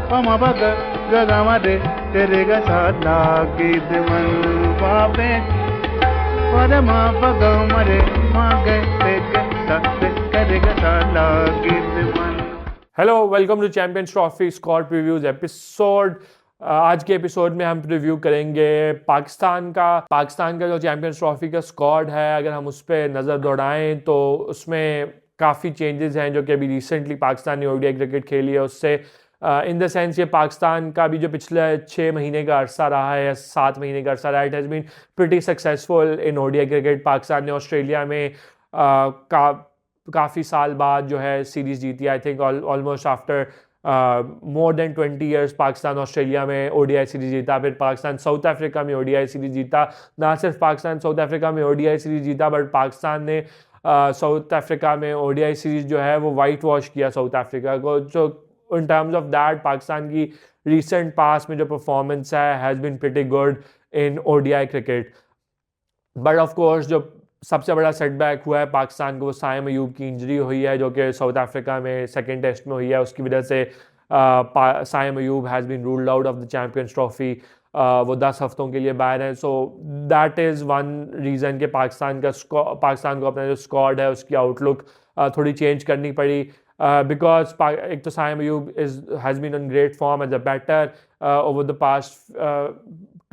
पम पग ग म रे तेरे ग सा लागिद मन पावे पद म पग म रे म ग रे ग सा रे करे ग सा लागिद मन। Hello, welcome to Champions Trophy squad previews episode. आज के एपिसोड में हम रिव्यू करेंगे पाकिस्तान का जो चैंपियंस ट्रॉफी का स्क्वाड है। अगर हम उस पर नज़र दौड़ाएं तो उसमें काफ़ी चेंजेस हैं जो कि अभी रिसेंटली पाकिस्तान ने ओडीआई क्रिकेट खेली है उससे इन द सेंस ये पाकिस्तान का भी जो पिछले 6 महीने का अरसा रहा है या 7 महीने का अरसा रहा है, it has been pretty successful in ODI cricket. Pakistan ने ऑस्ट्रेलिया में काफ़ी साल बाद जो है सीरीज़ जीती। I think almost after more than 20 years Pakistan Australia में ओडीआई सीरीज़ जीता। फिर पाकिस्तान साउथ अफ्रीका में ओडीआई सीरीज़ जीता। ना सिर्फ पाकिस्तान साउथ अफ्रीका में ओडीआई सीरीज़ जीता बट पाकिस्तान ने साउथ अफ्रीका में ओडीआई सीरीज़ जो है वो वाइट वॉश किया साउथ अफ्रीका को। जो in terms of that Pakistan की रिसेंट पास में जो परफॉर्मेंस है has been pretty good in ODI cricket. But of course जो सबसे बड़ा सेटबैक हुआ है पाकिस्तान को वो साइम अयूब की इंजरी हुई है जो कि साउथ अफ्रीका में सेकेंड टेस्ट में हुई है। उसकी वजह से Saim Ayub has been ruled out of the Champions Trophy. वो 10 हफ्तों के लिए बाहर हैं। So that is one reason कि पाकिस्तान को अपना जो स्क्वाड है उसकी आउटलुक थोड़ी चेंज करनी पड़ी। बिकॉज एक तो Saim Ayub has been in great form as a batter over the past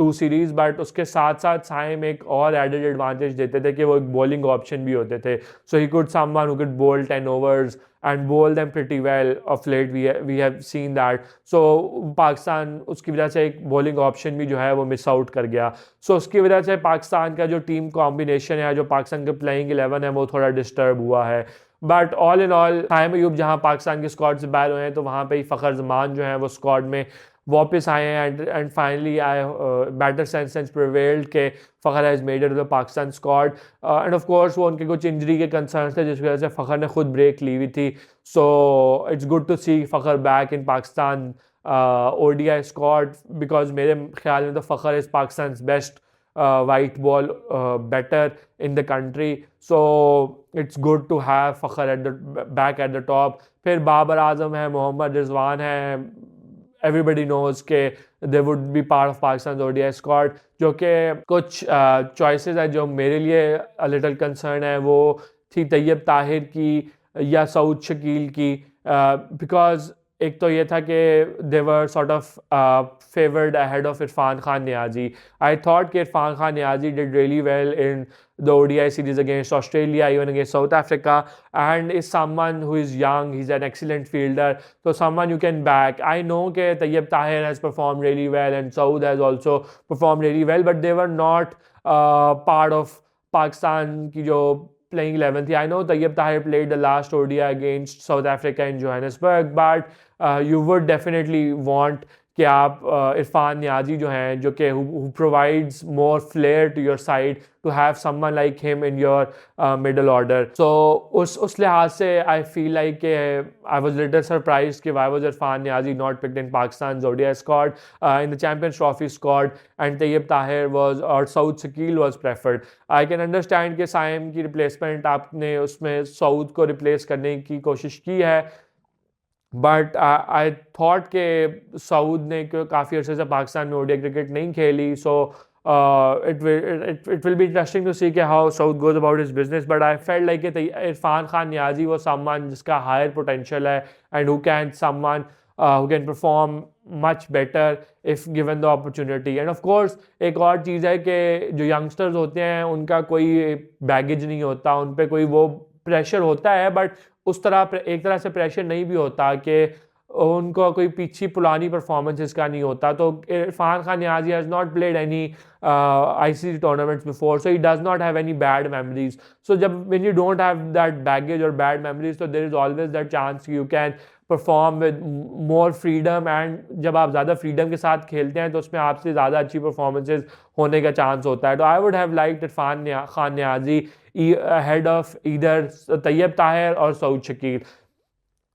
2 series, but उसके साथ साथ साइम एक और एडेड एडवांटेज देते थे कि वो एक बॉलिंग ऑप्शन भी होते थे। So he could someone who could bowl 10 overs and bowl them pretty well. Of late we have seen that. So Pakistan उसकी वजह से एक बॉलिंग ऑप्शन भी जो है वो मिस आउट कर गया। सो उसकी वजह से पाकिस्तान का जो टीम कॉम्बिनेशन है, जो पाकिस्तान के प्लेइंग 11 है, वो थोड़ा डिस्टर्ब हुआ है। But all in all Saim Ayub जहाँ पाकिस्तान के स्क्वाड से बाहर हुए हैं तो वहाँ पे ही फ़खर जमान जो है वो स्क्वाड में वापस आए हैं and finally I better sense prevailed के Fakhar has made it the Pakistan squad. And of course वो उनके कुछ इंजरी के कंसर्न थे जिस वजह से फ़खर ने खुद ब्रेक ली हुई थी। So it's good to see Fakhar back in Pakistan ODI squad because मेरे ख्याल में तो Fakhar is Pakistan best white ball better in the country. So it's good to have Fakhar at the back at the top. फिर बाबर आजम है, मोहम्मद रिजवान है, everybody knows के they would be part of Pakistan's ODI squad। जो कि कुछ choices है जो मेरे लिए a little concern है, वो थी तैयब ताहिर की या सऊद शकील की। because एक तो ये था कि they were sort of favoured ahead of Irfan Khan Niazi. I thought कि Irfan Khan Niazi did really well in the ODI series against Australia, even against South Africa, and is someone who is young, he is an excellent fielder, तो someone you can back. I know कि Tayyab Tahir has perform really well and Saud has also perform really well, but they were not part of Pakistan की जो playing 11 थी। I know Tayyab Tahir played the last ODI against South Africa in Johannesburg, but you would definitely want कि आप इरफान नियाजी जो हैं जो कि who provides more flair to your side to have someone like him in your middle order. So उस लिहाज से I feel like I was little surprised कि why was Irfan Niazi not picked in Pakistan's ODI squad, in the Champions Trophy squad, and Tayyab Tahir was or Saud Shakil was preferred. I can understand कि साइम की replacement आपने उसमें सऊद को replace करने की कोशिश की है, बट आई थॉट के सऊद ने काफ़ी अर्से से पाकिस्तान में ओडीआई क्रिकेट नहीं खेली। So it will be interesting to see कि how Saud goes about his business, but I felt like Irfan Khan Niazi वो समवन जिसका हायर पोटेंशियल है and who can perform much better if given the opportunity. And of course एक और चीज़ है कि जो यंगस्टर्स होते हैं उनका कोई बैगेज नहीं होता, उन पर कोई वो प्रेशर होता है, बट उस तरह एक तरह से प्रेशर नहीं भी होता कि उनको कोई पीछे पुरानी परफॉर्मेंसेस का नहीं होता। तो Irfan Khan Niazi has not played any ICC tournaments before, so he does not have any bad memories. So जब when you don't have that baggage और बैड मेमोरीज, तो there is always that chance you can perform with more freedom, and जब आप ज़्यादा freedom के साथ खेलते हैं तो उसमें आपसे ज़्यादा अच्छी परफॉर्मेंसेज होने का चांस होता है। तो I would have liked Irfan Khan Niazi head of either Tayyab Tahir और सऊद शकील।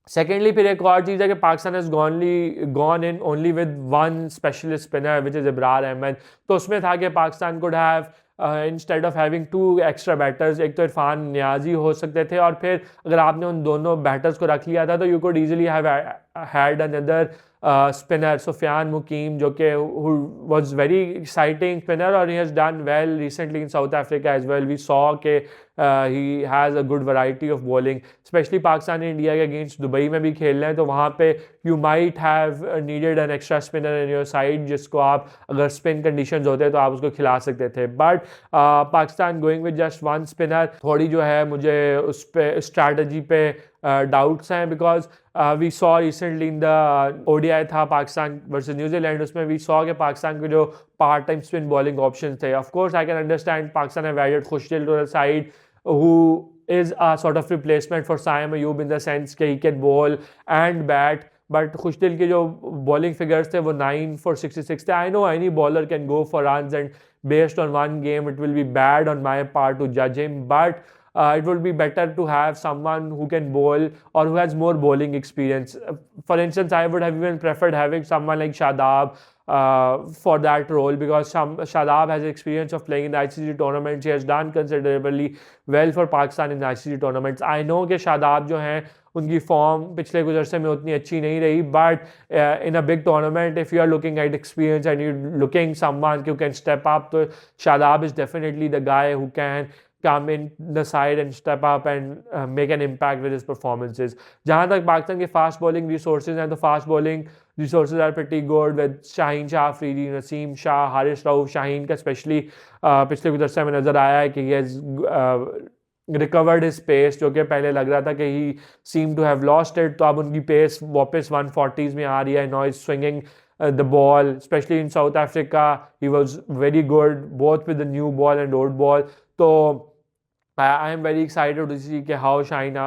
सेकेंडली फिर एक और चीज़ है कि Pakistan has gone in only with one specialist spinner which is Ibrar Ahmed. तो उसमें था कि Pakistan could have instead of having 2 extra batters, एक तो इरफान नियाजी हो सकते थे, और फिर अगर आपने उन दोनों बैटर्स को रख लिया था तो you could easily have had another spinner Sufyan Mukim, जो कि who was very exciting spinner और he has done well recently in South Africa as well. We saw कि he has a good variety of bowling, especially Pakistan and India के against Dubai में भी खेल रहे हैं, तो वहाँ पे you might have needed an extra spinner in your side, जिसको आप अगर spin conditions होते तो आप उसको खिला सकते थे. But Pakistan going with just one spinner, थोड़ी जो है मुझे उस पे strategy पे डाउट्स हैं, because we saw recently in the ODI था पाकिस्तान वर्सेस न्यूजीलैंड, उसमें वी सॉ कि पाकिस्तान के जो part time spin bowling option थे. Of course I can understand Pakistan have added Khushdil to the side who is a sort of replacement for Saim Ayub in the sense कि he can bowl and bat, but खुशदिल के जो bowling figures थे वो 9 for 66 थे. I know any bowler can go for runs and based on one game it will be bad on my part to judge him, but it would be better to have someone who can bowl or who has more bowling experience. For instance, I would have even preferred having someone like Shadab for that role, because Shadab has experience of playing in the ICC tournaments. He has done considerably well for Pakistan in the ICC tournaments. I know कि शादाब जो हैं उनकी form पिछले कुछ अरसे में उतनी अच्छी नहीं रही, but in a big tournament if you are looking at experience and you looking someone who can step up, तो Shadab is definitely the guy who can come in the side and step up and make an impact with his performances. जहाँ तक पाकिस्तान के fast bowling resources हैं, तो fast bowling resources are pretty good with Shaheen Shah Afridi, Naseem Shah, Haris Rauf. Shaheen का specially पिछले कुछ अरसे में नज़र आया है कि he has recovered his pace, जो कि पहले लग रहा था कि he seemed to have lost it, तो अब उनकी पेस वापस 140s में आ रही है. Now he's swinging the ball, especially in South Africa. He was very good both with the new ball and old ball. So I am very excited to see how Shaheen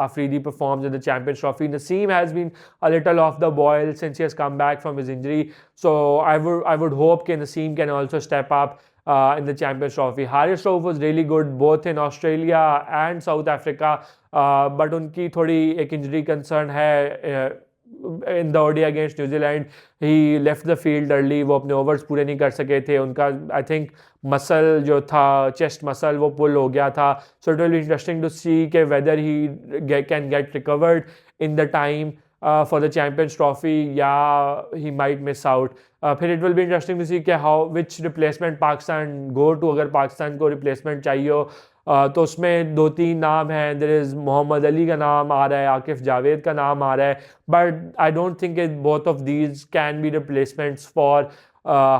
Afridi performs in the Champions Trophy. Naseem has been a little off the boil since he has come back from his injury. So I would hope that Naseem can also step up in the Champions Trophy. Haris Rauf was really good both in Australia and South Africa, but उनकी थोड़ी एक injury concern है. In the ODI against New Zealand, he left the field early. वो अपने overs पूरे नहीं कर सके थे. उनका I think muscle जो था, chest muscle, वो pull हो गया था. So it will be interesting to see कि whether he can get recovered in the time for the Champions Trophy, या he might miss out. फिर it will be interesting to see कि which replacement Pakistan go to. अगर पाकिस्तान को replacement चाहिए हो तो उसमें 2-3 नाम हैं. देयर इज़ मोहम्मद अली का नाम आ रहा है, आकिफ जावेद का नाम आ रहा है, but I don't think both of these can be replacements for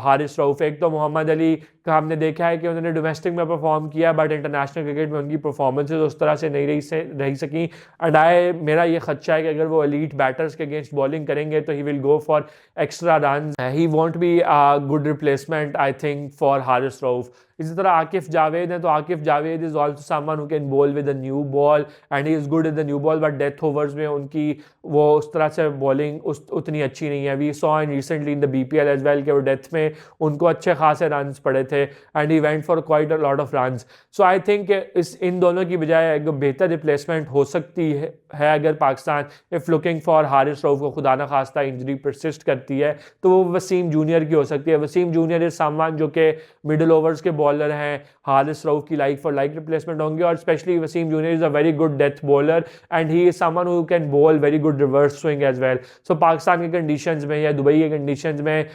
Haris Rauf. एक तो मोहम्मद अली का हमने देखा है कि उन्होंने डोमेस्टिक में परफॉर्म किया, बट इंटरनेशनल क्रिकेट में उनकी परफॉर्मेंसेज उस तरह से नहीं रही सकी. एंड मेरा ये खदशा है कि अगर वो एलीट बैटर्स के अगेंस्ट बॉलिंग करेंगे तो he will go for extra run. He won't be a good replacement I think for Haris Rauf. इसी तरह आकिफ जावेद है, तो Akif Javed is also someone who can bowl with a new ball and he is good with the new ball, but death overs में उनकी वो उस तरह से बॉलिंग उतनी अच्छी नहीं है. We saw in recently in the BPL as well कि वो डेथ में उनको अच्छे खासे रन्स पड़े थे and he went for quite a lot of runs. So I think in दोनों की बजाय एक बेहतर रिप्लेसमेंट हो सकती है अगर Pakistan if looking for Haris Rauf को खुदा न खास्ता इंजरी परसिस्ट करती है, तो वो वसीम जूनियर की हो सकती है. वसीम जूनियर इज समवन जो कि मिडिल ओवर्स के बॉलर हैं. हारिस रऊफ की लाइक फॉर लाइक रिप्लेसमेंट होंगे, और specially Wasim junior is a very good death bowler and he is someone who can bowl very good reverse swing as well. So Pakistan के conditions में या दुबई के conditions में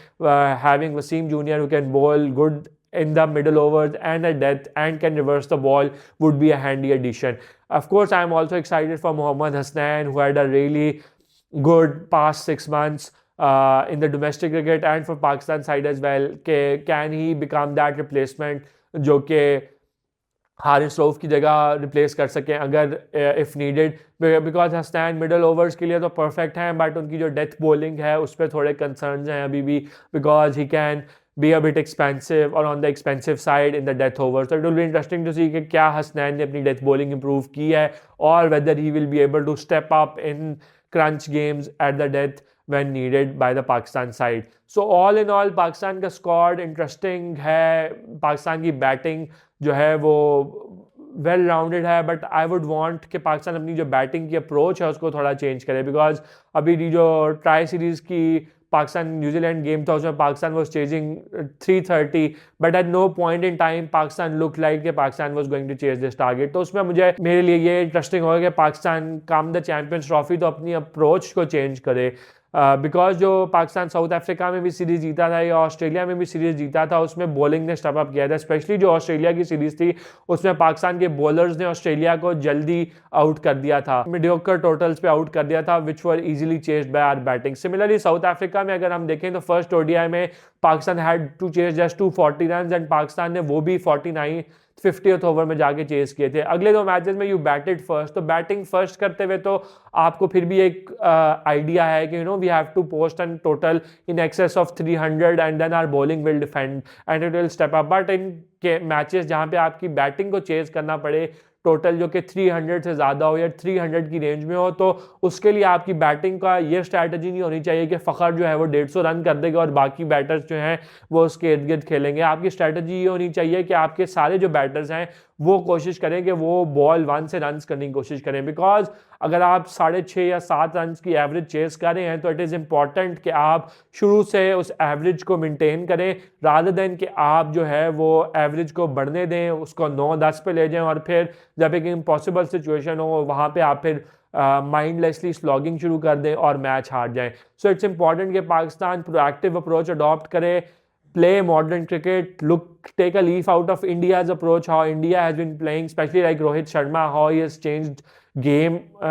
having Wasim junior who can bowl good in the middle overs and at death and can reverse the ball would be a handy addition. Of course, I am also excited for Mohammad Hasnain, who had a really good past 6 months in the domestic cricket and for Pakistan side as well. Can he become that replacement जो कि हारिस रऊफ की जगह replace कर सकें अगर if needed, because Hasnain middle overs के लिए तो परफेक्ट हैं, बट उनकी जो डेथ बॉलिंग है उस पर थोड़े कंसर्न्स हैं अभी भी, because he can be a bit expensive or on the expensive side in the death over. So it will be interesting to see कि क्या हसनैन ने अपनी death bowling improve की है, और whether he will be able to step up in crunch games at the death when needed by the Pakistan side. So all in all Pakistan का squad interesting है. पाकिस्तान की बैटिंग जो है वो वेल राउंडेड है, बट आई वुड वांट कि पाकिस्तान अपनी जो बैटिंग की अप्रोच है उसको थोड़ा चेंज करे, बिकॉज अभी जो ट्राई सीरीज़ की पाकिस्तान न्यूजीलैंड गेम था उसमें Pakistan was chasing 330, but at no point in time Pakistan look like कि Pakistan was going to chase this target. तो उसमें मेरे लिए ये इंटरेस्टिंग होगा कि Pakistan come the Champions Trophy तो अपनी अप्रोच को चेंज करे. बिकॉज जो पाकिस्तान साउथ अफ्रीका में भी सीरीज जीता था या ऑस्ट्रेलिया में भी सीरीज जीता था, उसमें बॉलिंग ने स्टेप अप किया था। स्पेशली जो ऑस्ट्रेलिया की सीरीज थी उसमें पाकिस्तान के बॉलर्स ने ऑस्ट्रेलिया को जल्दी आउट कर दिया था, मीडियोकर टोटल्स पे आउट कर दिया था, which were easily chased by our batting. Similarly South Africa में अगर हम देखें तो फर्स्ट ओडीआई में Pakistan had to chase just 240 run and Pakistan ने वो भी 50th ओवर में जाके चेस किए थे। अगले 2 मैचेस में यू बैटेड फर्स्ट, तो बैटिंग फर्स्ट करते हुए तो आपको फिर भी एक आइडिया है कि we have to post and total in excess of 300 and then our bowling will defend and it will step up. But in के मैचेस जहां पे आपकी बैटिंग को चेस करना पड़े टोटल जो कि 300 से ज़्यादा हो या 300 की रेंज में हो, तो उसके लिए आपकी बैटिंग का ये स्ट्रैटेजी नहीं होनी चाहिए कि फ़खर जो है वो 150 रन कर देगा और बाकी बैटर्स जो हैं वो उसके इर्द गिर्द खेलेंगे। आपकी स्ट्रैटेजी ये होनी चाहिए कि आपके सारे जो बैटर्स हैं वो कोशिश करें कि वो बॉल 1 से रन करने की कोशिश करें। बिकॉज अगर आप 6.5 या 7 रन की एवरेज चेस कर रहे हैं तो इट इज़ इम्पॉर्टेंट कि आप शुरू से उस एवरेज को मेंटेन करें रादर देन कि आप जो है वो एवरेज को बढ़ने दें, उसको 9-10 पे ले जाएं और फिर जब एक इम्पॉसिबल सिचुएशन हो वहाँ पे आप फिर माइंडलेसली स्लॉगिंग शुरू कर दें और मैच हार जाएं। सो इट्स इंपॉर्टेंट कि पाकिस्तान प्रोएक्टिव अप्रोच अडॉप्ट करे, play modern cricket, take a leaf out of India's approach, how India has been playing, especially like Rohit Sharma, how he has changed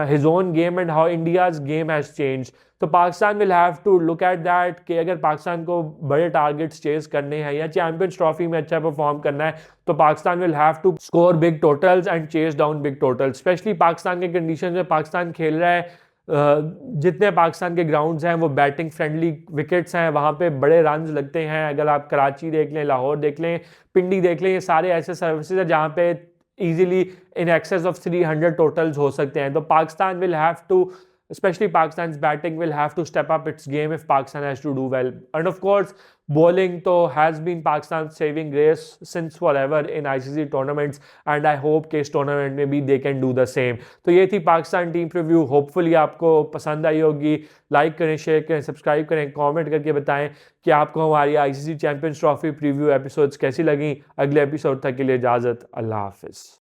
his own game and how India's game has changed. तो Pakistan will have to look at that कि अगर पाकिस्तान को बड़े targets chess करने हैं या champions trophy में अच्छा परफॉर्म करना है तो Pakistan will have to score big totals and chase down big totals. Specially Pakistan के कंडीशन में पाकिस्तान खेल रहा है, जितने पाकिस्तान के ग्राउंड्स हैं वो बैटिंग फ्रेंडली विकेट्स हैं, वहाँ पे बड़े रन्स लगते हैं। अगर आप कराची देख लें, लाहौर देख लें, पिंडी देख लें, ये सारे ऐसे सर्विसेज हैं जहाँ पे easily in excess of 300 totals हो सकते हैं। तो Pakistan will have to, especially Pakistan's batting will have to step up its game if Pakistan has to do well. And of course, bowling तो has been Pakistan's saving grace since forever in ICC tournaments and I hope कि इस tournament में भी they can do the same. तो ये थी Pakistan team preview. Hopefully आपको पसंद आई होगी। लाइक करें, शेयर करें, सब्सक्राइब करें, कमेंट करके बताएं कि आपको हमारी ICC champions trophy preview episodes कैसी लगी। अगले एपिसोड तक के लिए इजाज़त, अल्लाह हाफिज़।